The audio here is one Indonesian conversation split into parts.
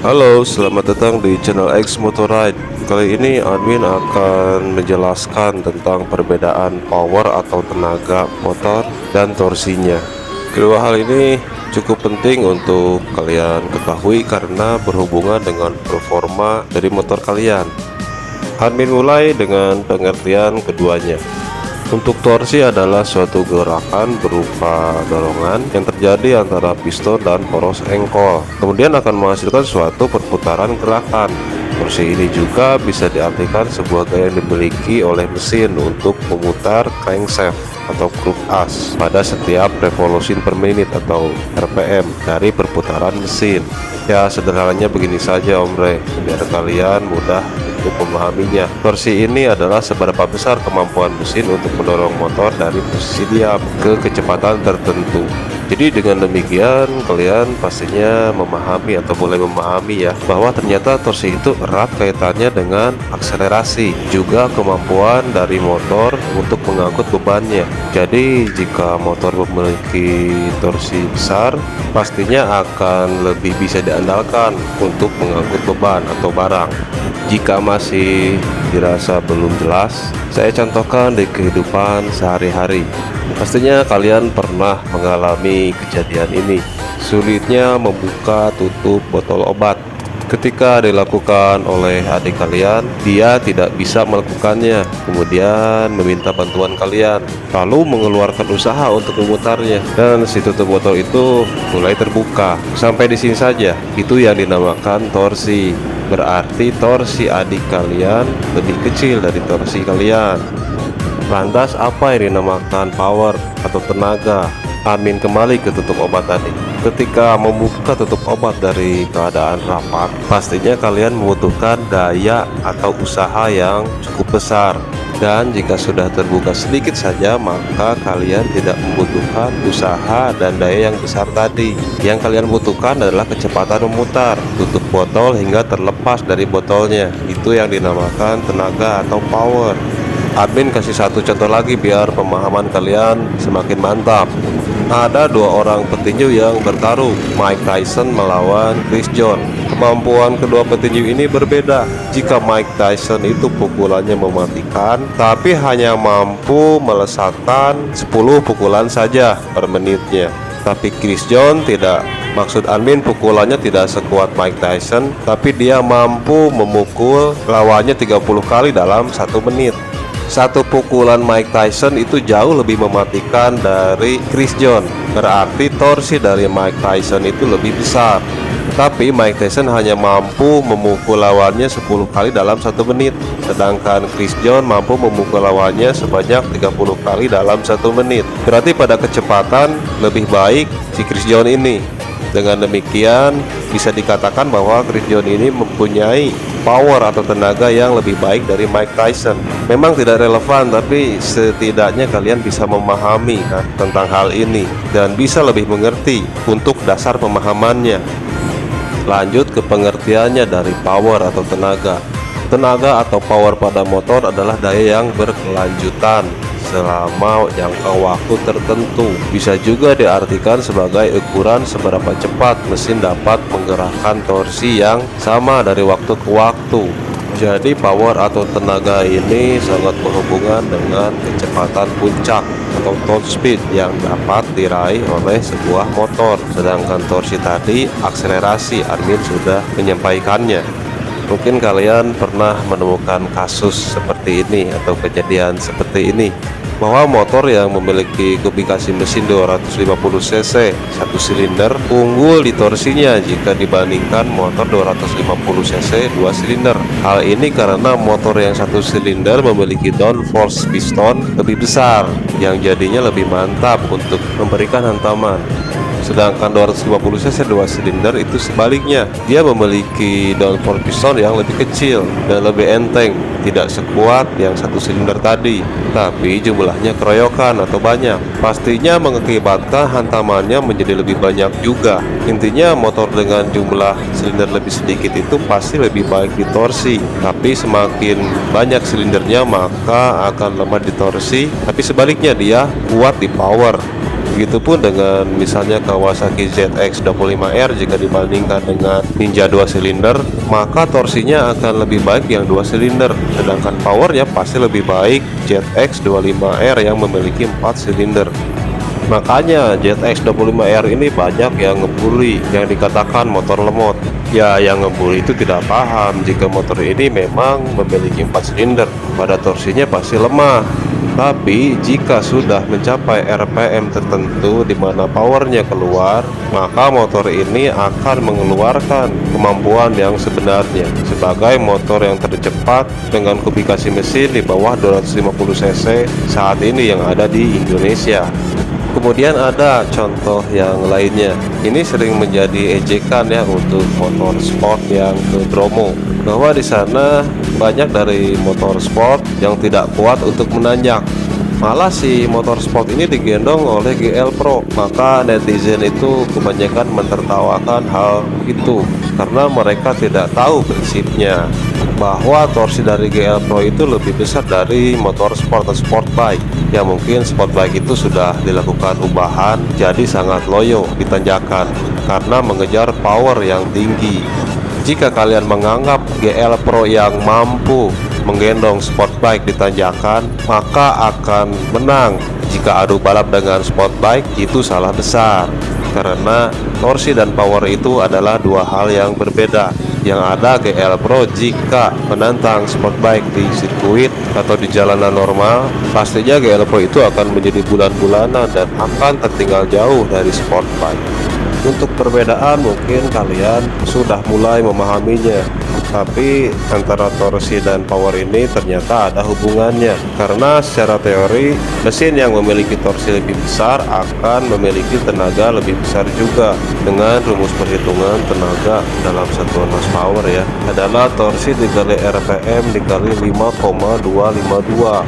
Halo, selamat datang di channel X Motorride. Kali ini admin akan menjelaskan tentang perbedaan power atau tenaga motor dan torsinya. Kedua hal ini cukup penting untuk kalian ketahui karena berhubungan dengan performa dari motor kalian. Admin mulai dengan pengertian keduanya. Untuk torsi adalah suatu gerakan berupa dorongan yang terjadi antara piston dan poros engkol, kemudian akan menghasilkan suatu perputaran gerakan. Torsi ini juga bisa diartikan sebuah gaya yang dimiliki oleh mesin untuk memutar crankshaft atau kruk as pada setiap revolusi per menit atau RPM dari perputaran mesin. Ya, sederhananya begini saja Ombre, biar kalian mudah untuk memahaminya. Torsi ini adalah seberapa besar kemampuan mesin untuk mendorong motor dari posisi diam ke kecepatan tertentu. Jadi dengan demikian kalian pastinya memahami atau boleh memahami ya, bahwa ternyata torsi itu erat kaitannya dengan akselerasi, juga kemampuan dari motor untuk mengangkut bebannya. Jadi jika motor memiliki torsi besar, pastinya akan lebih bisa diandalkan untuk mengangkut beban atau barang. Jika masih dirasa belum jelas, saya contohkan di kehidupan sehari-hari. Pastinya kalian pernah mengalami kejadian ini. Sulitnya membuka tutup botol obat. Ketika dilakukan oleh adik kalian, dia tidak bisa melakukannya, kemudian meminta bantuan kalian, lalu mengeluarkan usaha untuk memutarnya, dan si tutup botol itu mulai terbuka. Sampai di sini saja, itu yang dinamakan torsi. Berarti torsi adik kalian lebih kecil dari torsi kalian. Lantas apa yang dinamakan power atau tenaga? Admin kembali ke tutup obat tadi. Ketika membuka tutup obat dari keadaan rapat, pastinya kalian membutuhkan daya atau usaha yang cukup besar. Dan jika sudah terbuka sedikit saja, maka kalian tidak membutuhkan usaha dan daya yang besar tadi. Yang kalian butuhkan adalah kecepatan memutar tutup botol hingga terlepas dari botolnya. Itu yang dinamakan tenaga atau power. Admin kasih satu contoh lagi biar pemahaman kalian semakin mantap. Ada dua orang petinju yang bertarung, Mike Tyson melawan Chris John. Kemampuan kedua petinju ini berbeda. Jika Mike Tyson itu pukulannya mematikan, tapi hanya mampu melesatkan 10 pukulan saja per menitnya. Tapi Chris John tidak. Maksud admin, pukulannya tidak sekuat Mike Tyson, tapi dia mampu memukul lawannya 30 kali dalam 1 menit. Satu pukulan Mike Tyson itu jauh lebih mematikan dari Chris John. Berarti torsi dari Mike Tyson itu lebih besar. Tapi Mike Tyson hanya mampu memukul lawannya 10 kali dalam 1 menit. Sedangkan Chris John mampu memukul lawannya sebanyak 30 kali dalam 1 menit. Berarti pada kecepatan lebih baik si Chris John ini. Dengan demikian bisa dikatakan bahwa Chris John ini mempunyai power atau tenaga yang lebih baik dari Mike Tyson. Memang tidak relevan, tapi setidaknya kalian bisa memahami kan tentang hal ini dan bisa lebih mengerti untuk dasar pemahamannya. Lanjut ke pengertiannya dari power atau tenaga. Tenaga atau power pada motor adalah daya yang berkelanjutan selama jangka waktu tertentu. Bisa juga diartikan sebagai ukuran seberapa cepat mesin dapat menggerakkan torsi yang sama dari waktu ke waktu. Jadi power atau tenaga ini sangat berhubungan dengan kecepatan puncak atau top speed yang dapat diraih oleh sebuah motor. Sedangkan torsi tadi akselerasi, admin sudah menyampaikannya. Mungkin kalian pernah menemukan kasus seperti ini atau kejadian seperti ini, bahwa motor yang memiliki kubikasi mesin 250 cc satu silinder unggul di torsinya jika dibandingkan motor 250 cc 2 silinder. Hal ini karena motor yang satu silinder memiliki downforce piston lebih besar yang jadinya lebih mantap untuk memberikan hantaman. Sedangkan 250 cc 2 silinder itu sebaliknya, dia memiliki downforce piston yang lebih kecil dan lebih enteng, tidak sekuat yang satu silinder tadi, tapi jumlahnya keroyokan atau banyak. Pastinya mengakibatkan hantamannya menjadi lebih banyak juga. Intinya motor dengan jumlah silinder lebih sedikit itu pasti lebih baik di torsi, tapi semakin banyak silindernya maka akan lemah di torsi, tapi sebaliknya dia kuat di power. Begitupun dengan misalnya Kawasaki ZX25R jika dibandingkan dengan Ninja 2 silinder, maka torsinya akan lebih baik yang 2 silinder, sedangkan powernya pasti lebih baik ZX25R yang memiliki 4 silinder. Makanya ZX25R ini banyak yang ngebully, yang dikatakan motor lemot. Ya, yang ngebully itu tidak paham jika motor ini memang memiliki 4 silinder, pada torsinya pasti lemah. Tapi jika sudah mencapai RPM tertentu di mana powernya keluar, maka motor ini akan mengeluarkan kemampuan yang sebenarnya sebagai motor yang tercepat dengan kubikasi mesin di bawah 250 cc saat ini yang ada di Indonesia. Kemudian ada contoh yang lainnya. Ini sering menjadi ejekan ya untuk motor sport yang ke Bromo, bahwa di sana banyak dari motor sport yang tidak kuat untuk menanjak. Malah si motor sport ini digendong oleh GL Pro. Maka netizen itu kebanyakan menertawakan hal itu karena mereka tidak tahu prinsipnya bahwa torsi dari GL Pro itu lebih besar dari motor sport atau sport bike. Ya mungkin sport bike itu sudah dilakukan ubahan jadi sangat loyo di tanjakan karena mengejar power yang tinggi. Jika kalian menganggap GL Pro yang mampu menggendong sport bike di tanjakan, maka akan menang. Jika adu balap dengan sport bike, itu salah besar karena torsi dan power itu adalah dua hal yang berbeda. Yang ada GL Pro jika menantang sport bike di sirkuit atau di jalanan normal, pastinya GL Pro itu akan menjadi bulan-bulanan dan akan tertinggal jauh dari sport bike. Untuk perbedaan mungkin kalian sudah mulai memahaminya, tapi antara torsi dan power ini ternyata ada hubungannya, karena secara teori mesin yang memiliki torsi lebih besar akan memiliki tenaga lebih besar juga. Dengan rumus perhitungan tenaga dalam satuan horsepower ya adalah torsi dikali RPM dikali 5,252.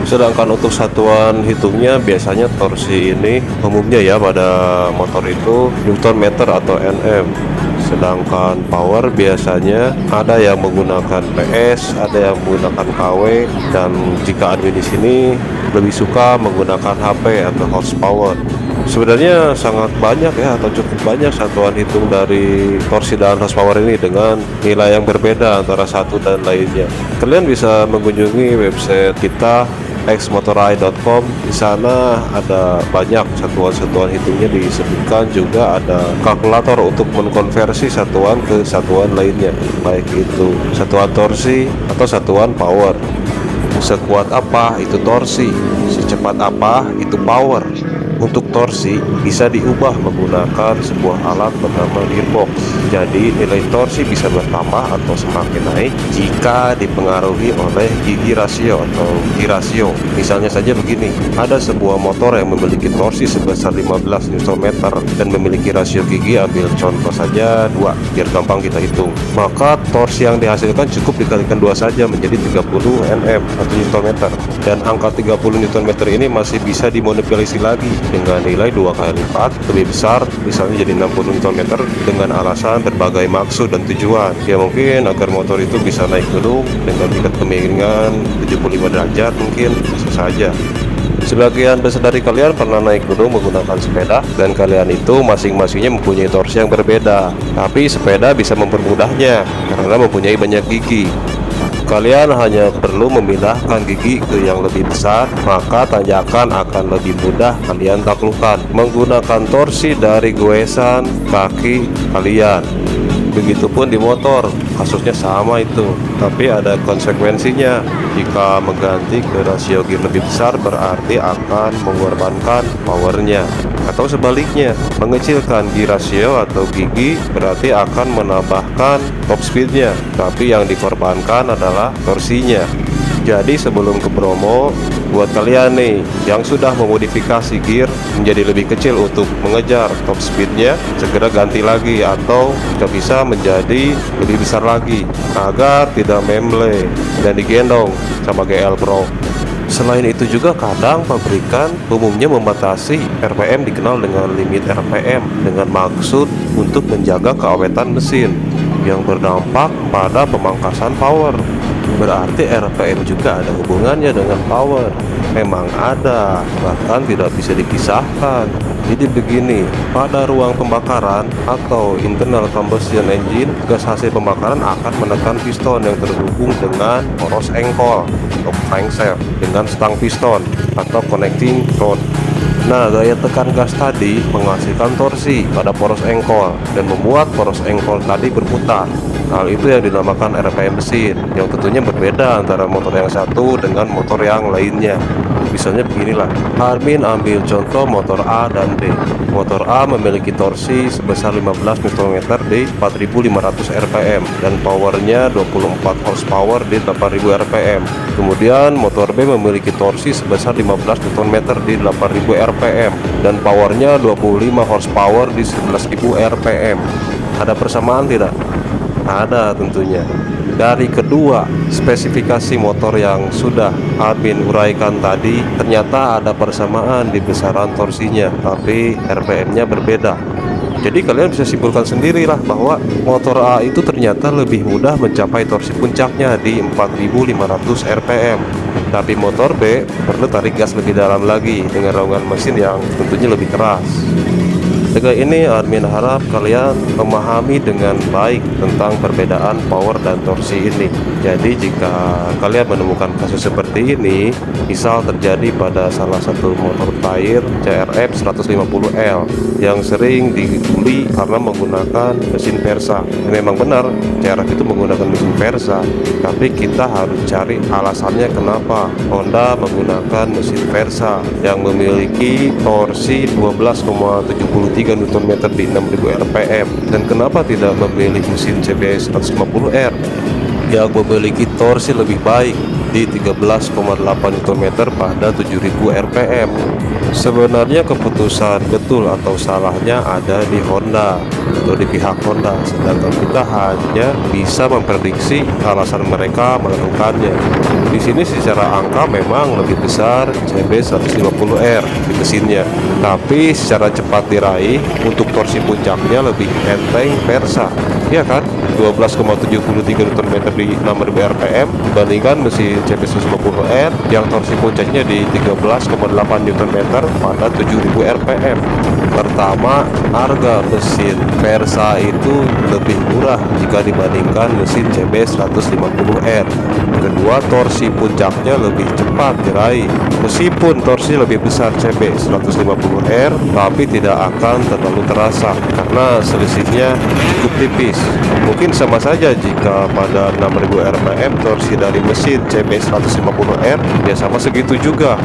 Sedangkan untuk satuan hitungnya biasanya torsi ini umumnya ya pada motor itu Newton meter atau Nm. Sedangkan power biasanya ada yang menggunakan PS, ada yang menggunakan kW, dan jika admin di sini lebih suka menggunakan HP atau horsepower. Sebenarnya sangat banyak ya atau cukup banyak satuan hitung dari torsi dan horsepower ini dengan nilai yang berbeda antara satu dan lainnya. Kalian bisa mengunjungi website kita xmotorai.com. Di sana ada banyak satuan-satuan hitungnya disebutkan, juga ada kalkulator untuk mengkonversi satuan ke satuan lainnya, baik itu satuan torsi atau satuan power. Sekuat apa itu torsi, secepat apa itu power. Untuk torsi bisa diubah menggunakan sebuah alat bernama gearbox. Jadi nilai torsi bisa bertambah atau semakin naik jika dipengaruhi oleh gigi rasio atau G rasio. Misalnya saja begini, ada sebuah motor yang memiliki torsi sebesar 15 Nm dan memiliki rasio gigi, ambil contoh saja 2 biar gampang kita hitung. Maka torsi yang dihasilkan cukup dikalikan 2 saja menjadi 30 Nm atau Nm, dan angka 30 Nm ini masih bisa dimanipulasi lagi dengan nilai 2 kali lipat lebih besar, misalnya jadi 60 Nm, dengan alasan berbagai maksud dan tujuan. Ya mungkin agar motor itu bisa naik gunung dengan tingkat kemiringan 75 derajat, mungkin bisa saja. Sebagian besar dari kalian pernah naik gunung menggunakan sepeda, dan kalian itu masing-masingnya mempunyai torsi yang berbeda, tapi sepeda bisa mempermudahnya karena mempunyai banyak gigi. Kalian hanya perlu memindahkan gigi ke yang lebih besar, maka tanjakan akan lebih mudah kalian taklukkan menggunakan torsi dari goesan kaki kalian. Begitupun di motor, kasusnya sama itu, tapi ada konsekuensinya. Jika mengganti ke rasio gear lebih besar berarti akan mengorbankan powernya, atau sebaliknya, mengecilkan gear rasio atau gigi berarti akan menambahkan top speednya, tapi yang dikorbankan adalah torsinya. Jadi sebelum ke Bromo, buat kalian nih yang sudah memodifikasi gear menjadi lebih kecil untuk mengejar top speednya, segera ganti lagi, atau jika bisa menjadi lebih besar lagi agar tidak memble dan digendong sama GL Pro. Selain itu juga kadang pabrikan umumnya membatasi RPM dikenal dengan limit RPM dengan maksud untuk menjaga keawetan mesin yang berdampak pada pemangkasan power. Berarti RPM juga ada hubungannya dengan power. Memang ada, bahkan tidak bisa dipisahkan. Jadi begini, pada ruang pembakaran atau internal combustion engine, gas hasil pembakaran akan menekan piston yang terhubung dengan poros engkol atau crankshaft dengan stang piston atau connecting rod. Nah, gaya tekan gas tadi menghasilkan torsi pada poros engkol dan membuat poros engkol tadi berputar. Hal itu yang dinamakan RPM mesin, yang tentunya berbeda antara motor yang satu dengan motor yang lainnya. Misalnya beginilah, Armin ambil contoh motor A dan B. Motor A memiliki torsi sebesar 15 Nm di 4500 rpm dan powernya 24 horsepower di 8000 rpm. Kemudian motor B memiliki torsi sebesar 15 Nm di 8000 rpm dan powernya 25 horsepower di 11.000 rpm. Ada persamaan tidak? Ada tentunya. Dari kedua spesifikasi motor yang sudah Armin uraikan tadi, ternyata ada persamaan di besaran torsinya, tapi RPM-nya berbeda. Jadi kalian bisa simpulkan sendirilah bahwa motor A itu ternyata lebih mudah mencapai torsi puncaknya di 4500 rpm. Tapi motor B perlu tarik gas lebih dalam lagi dengan raungan mesin yang tentunya lebih keras. Dengan ini Armin harap kalian memahami dengan baik tentang perbedaan power dan torsi ini. Jadi jika kalian menemukan kasus seperti ini, misal terjadi pada salah satu motor Tire CRF 150L yang sering dibeli karena menggunakan mesin Versa. Memang benar CRF itu menggunakan mesin Versa, tapi kita harus cari alasannya kenapa Honda menggunakan mesin Versa yang memiliki torsi 12,73 Nm di 6000 rpm, dan kenapa tidak memilih mesin CB 150R yang memiliki torsi lebih baik di 13,8 Nm pada 7000 rpm. Sebenarnya keputusan betul atau salahnya ada di Honda atau di pihak Honda, sedangkan kita hanya bisa memprediksi alasan mereka melakukannya. Di sini secara angka memang lebih besar CB 150R di mesinnya, tapi secara cepat diraih untuk torsi puncaknya lebih enteng Versa, ya kan? 12,73 Nm di 6000 rpm dibandingkan mesin CB 150R yang torsi puncaknya di 13,8 Nm pada 7000 rpm. Pertama, harga mesin Versa itu lebih murah jika dibandingkan mesin CB 150R. Kedua, torsi puncaknya lebih cepat diraih. Meskipun torsi lebih besar CB 150R, tapi tidak akan terlalu terasa karena selisihnya cukup tipis. Mungkin sama saja jika pada 6000 rpm torsi dari mesin CB 150R ya sama segitu juga.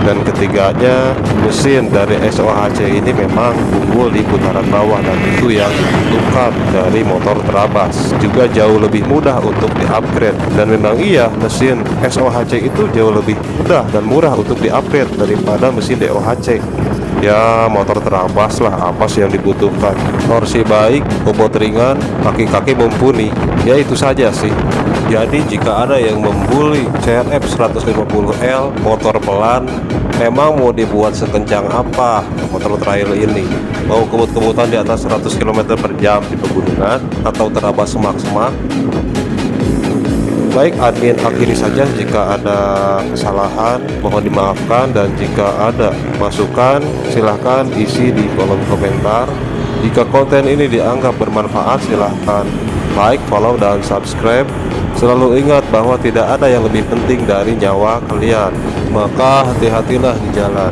Dan ketiganya, mesin dari SOHC ini memang unggul di putaran bawah, dan itu yang dibutuhkan dari motor terabas. Juga jauh lebih mudah untuk di-upgrade, dan memang iya mesin SOHC itu jauh lebih mudah dan murah untuk di-upgrade daripada mesin DOHC. Ya, motor terabas lah apa sih yang dibutuhkan? Torsi baik, bobot ringan, kaki-kaki mumpuni. Ya itu saja sih. Jadi jika ada yang membuli CRF 150L motor pelan, memang mau dibuat sekencang apa motor trail ini? Mau kebut-kebutan di atas 100 km per jam di pegunungan atau terabas semak-semak? Baik, admin akhiri saja. Jika ada kesalahan mohon dimaafkan, dan jika ada masukan silahkan isi di kolom komentar. Jika konten ini dianggap bermanfaat silahkan like, follow, dan subscribe. Selalu ingat bahwa tidak ada yang lebih penting dari nyawa kalian, maka hati-hatilah di jalan.